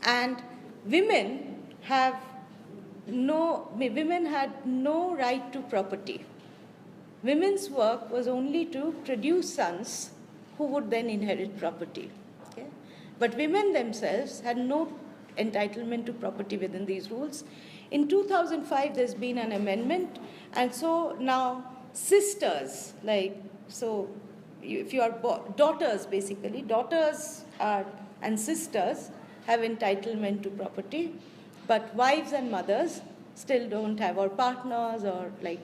And women had no right to property. Women's work was only to produce sons who would then inherit property. Okay? But women themselves had no entitlement to property within these rules. In 2005, there's been an amendment, and so now sisters, if you are daughters, basically, and sisters have entitlement to property, but wives and mothers still don't have, or partners, or they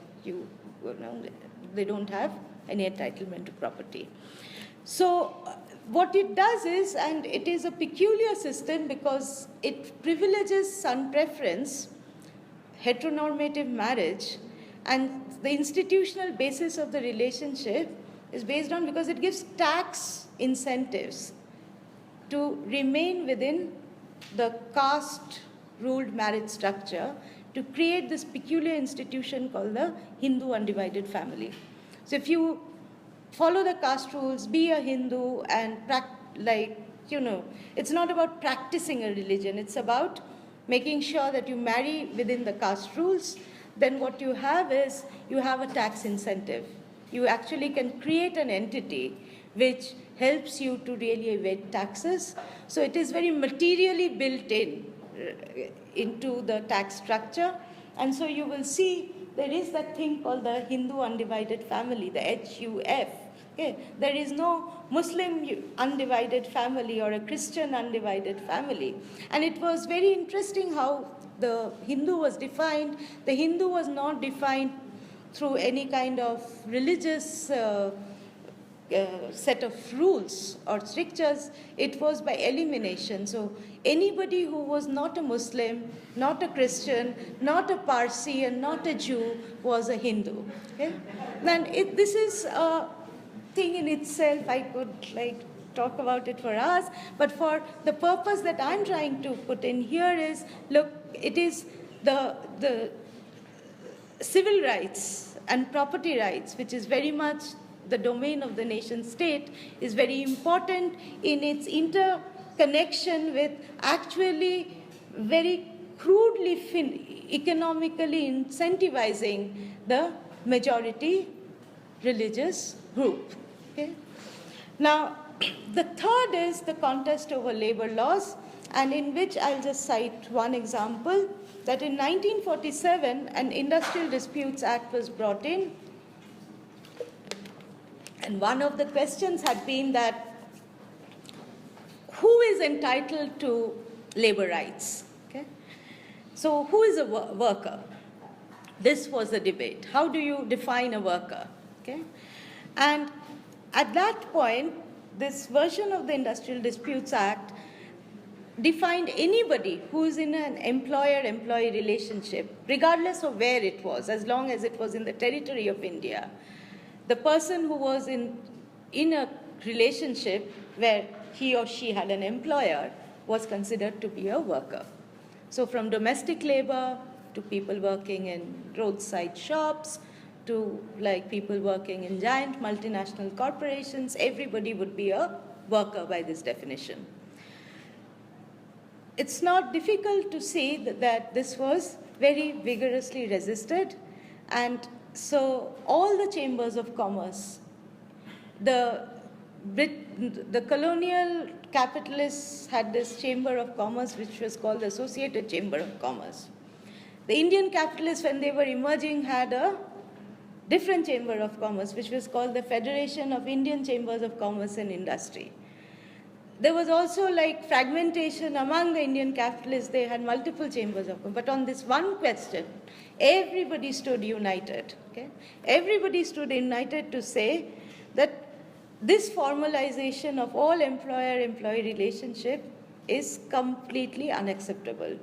don't have any entitlement to property. So what it does is, and it is a peculiar system because it privileges son preference, heteronormative marriage, And the institutional basis of the relationship is based on, because it gives tax incentives to remain within the caste-ruled marriage structure, to create this peculiar institution called the Hindu undivided family. So if you follow the caste rules, be a Hindu, and it's not about practicing a religion, it's about making sure that you marry within the caste rules, then what you have is, you have a tax incentive. You actually can create an entity which helps you to really evade taxes. So it is very materially built into the tax structure. And so you will see there is that thing called the Hindu undivided family, the HUF. Okay? There is no Muslim undivided family or a Christian undivided family. And it was very interesting how the Hindu was defined. The Hindu was not defined through any kind of religious set of rules or strictures. It was by elimination. So anybody who was not a Muslim, not a Christian, not a Parsi, and not a Jew was a Hindu. Okay? And this is a thing in itself. I could talk about it for hours, but for the purpose that I'm trying to put in here is, look, it is the civil rights and property rights, which is very much the domain of the nation state, is very important in its interconnection with actually very crudely economically incentivizing the majority religious group. Okay? Now, the third is the contest over labor laws, and in which I'll just cite one example, that in 1947, an Industrial Disputes Act was brought in. And one of the questions had been that who is entitled to labor rights? Okay? So who is a worker? This was the debate. How do you define a worker? Okay? And at that point, this version of the Industrial Disputes Act defined anybody who is in an employer-employee relationship, regardless of where it was, as long as it was in the territory of India. The person who was in a relationship where he or she had an employer was considered to be a worker. So from domestic labor to people working in roadside shops to people working in giant multinational corporations, everybody would be a worker by this definition. It's not difficult to see that this was very vigorously resisted, and so all the chambers of commerce, the colonial capitalists had this chamber of commerce which was called the Associated Chamber of Commerce. The Indian capitalists, when they were emerging, had a different chamber of commerce which was called the Federation of Indian Chambers of Commerce and Industry. There was also fragmentation among the Indian capitalists. They had multiple chambers of commerce. But on this one question, everybody stood united. Okay? Everybody stood united to say that this formalization of all employer-employee relationship is completely unacceptable.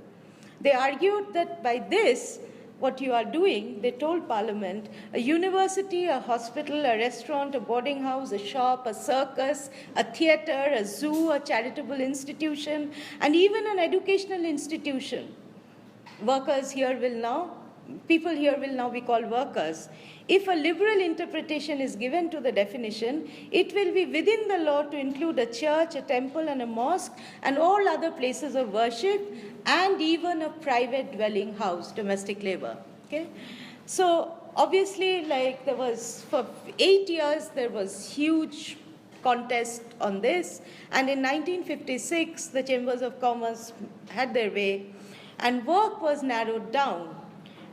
They argued that by this, what you are doing, they told Parliament, a university, a hospital, a restaurant, a boarding house, a shop, a circus, a theater, a zoo, a charitable institution, and even an educational institution. People here will now be called workers. If a liberal interpretation is given to the definition, it will be within the law to include a church, a temple, and a mosque, and all other places of worship, and even a private dwelling house, domestic labor. Okay? So obviously, there was, for 8 years, there was huge contest on this, and in 1956, the Chambers of Commerce had their way, and work was narrowed down.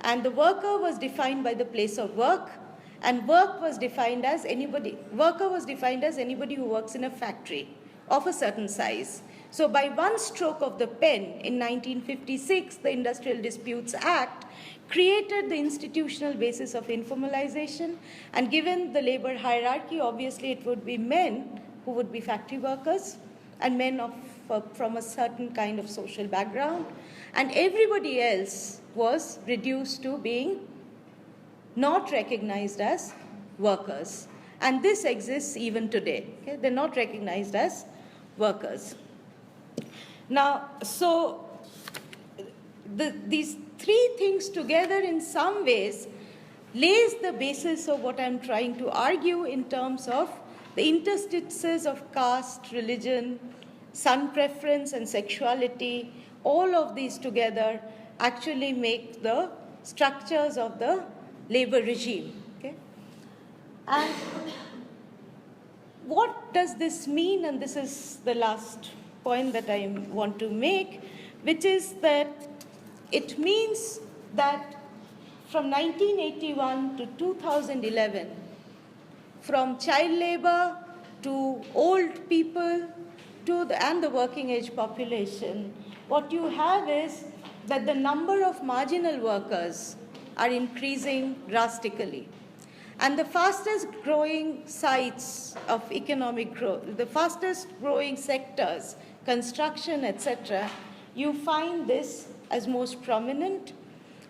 And the worker was defined by the place of work, and worker was defined as anybody who works in a factory of a certain size. So by one stroke of the pen, in 1956, the Industrial Disputes Act created the institutional basis of informalization, and given the labor hierarchy, obviously it would be men who would be factory workers, and men from a certain kind of social background, and everybody else was reduced to being not recognized as workers. And this exists even today. Okay? They're not recognized as workers. Now, so these three things together in some ways lays the basis of what I'm trying to argue in terms of the interstices of caste, religion, son preference, and sexuality. All of these together actually make the structures of the labor regime. Okay? And what does this mean? And this is the last point that I want to make, which is that it means that from 1981 to 2011, from child labor to old people and the working age population, what you have is that the number of marginal workers are increasing drastically. And the fastest growing sites of economic growth, the fastest growing sectors, construction, etc., you find this as most prominent.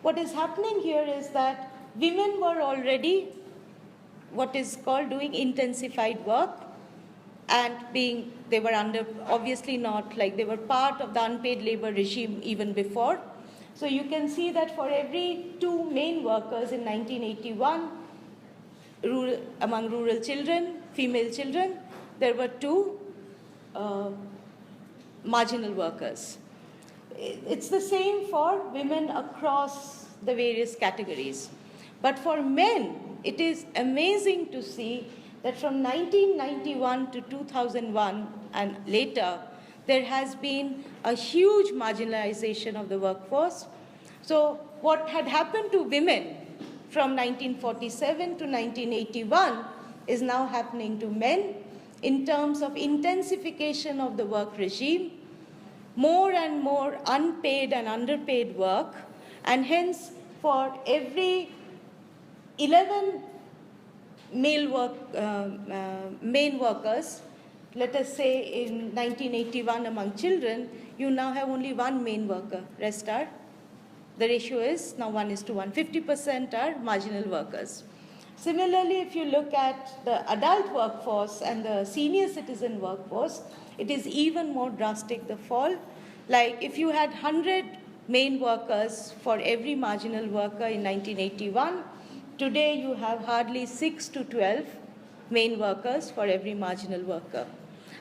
What is happening here is that women were already what is called doing intensified work, and they were under, obviously not, like they were part of the unpaid labor regime even before. So you can see that for every 2 main workers in 1981, among rural children, female children, there were 2 marginal workers. It's the same for women across the various categories. But for men, it is amazing to see that from 1991 to 2001 and later, there has been a huge marginalization of the workforce. So what had happened to women from 1947 to 1981 is now happening to men in terms of intensification of the work regime, more and more unpaid and underpaid work, and hence for every 11 male workers, let us say in 1981 among children, you now have only 1 main worker. Rest are, the ratio is now 1:1. 50% are marginal workers. Similarly, if you look at the adult workforce and the senior citizen workforce, it is even more drastic, the fall. Like if you had 100 main workers for every marginal worker in 1981, today you have hardly 6 to 12 main workers for every marginal worker.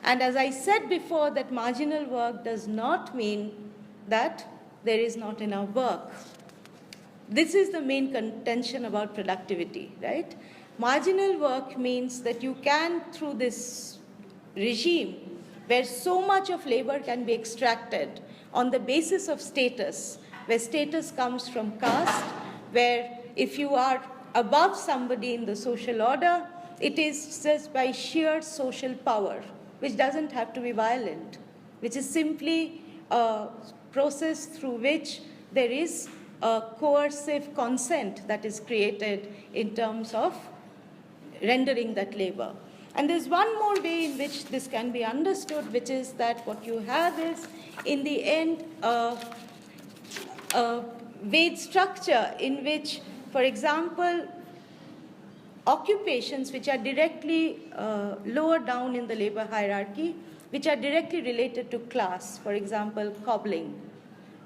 And as I said before, that marginal work does not mean that there is not enough work. This is the main contention about productivity, right? Marginal work means that you can, through this regime, where so much of labor can be extracted on the basis of status, where status comes from caste, where if you are above somebody in the social order, it is just by sheer social power, which doesn't have to be violent, which is simply a process through which there is a coercive consent that is created in terms of rendering that labor. And there's one more way in which this can be understood, which is that what you have is, in the end, a wage structure in which, for example, occupations which are directly lower down in the labor hierarchy, which are directly related to class, for example, cobbling,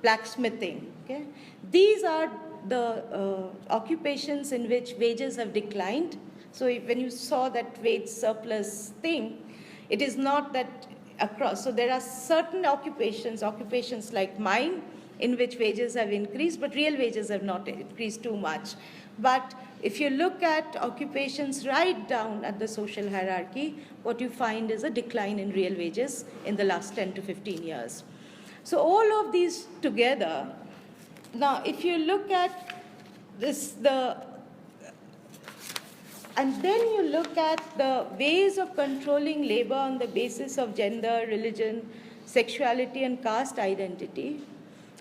blacksmithing. Okay? These are the occupations in which wages have declined. So when you saw that wage surplus thing, it is not that across. So there are certain occupations like mine, in which wages have increased, but real wages have not increased too much. But if you look at occupations right down at the social hierarchy, what you find is a decline in real wages in the last 10 to 15 years. So all of these together, now if you look at this, and then you look at the ways of controlling labor on the basis of gender, religion, sexuality, and caste identity,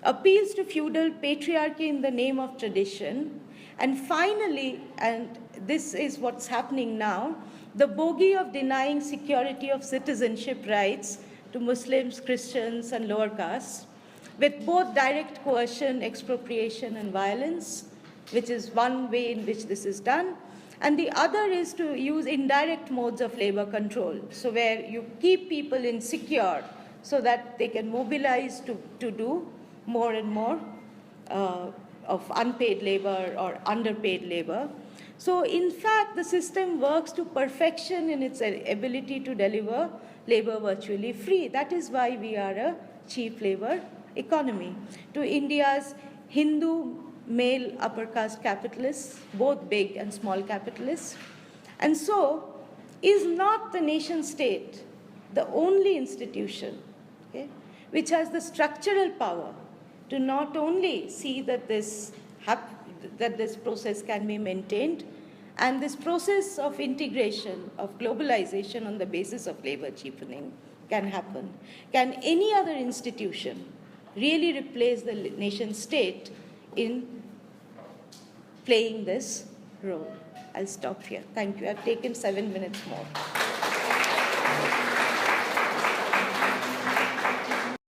appeals to feudal patriarchy in the name of tradition, and finally, and this is what's happening now, the bogey of denying security of citizenship rights to Muslims, Christians, and lower castes, with both direct coercion, expropriation, and violence, which is one way in which this is done. And the other is to use indirect modes of labor control, so where you keep people insecure so that they can mobilize to do more and more of unpaid labor or underpaid labor. So in fact, the system works to perfection in its ability to deliver labor virtually free. That is why we are a cheap labor economy. To India's Hindu male upper caste capitalists, both big and small capitalists. And so, is not the nation state the only institution, okay, which has the structural power to not only see that this process can be maintained, and this process of integration, of globalization on the basis of labor cheapening can happen? Can any other institution really replace the nation state in playing this role? I'll stop here. Thank you. I've taken 7 minutes more.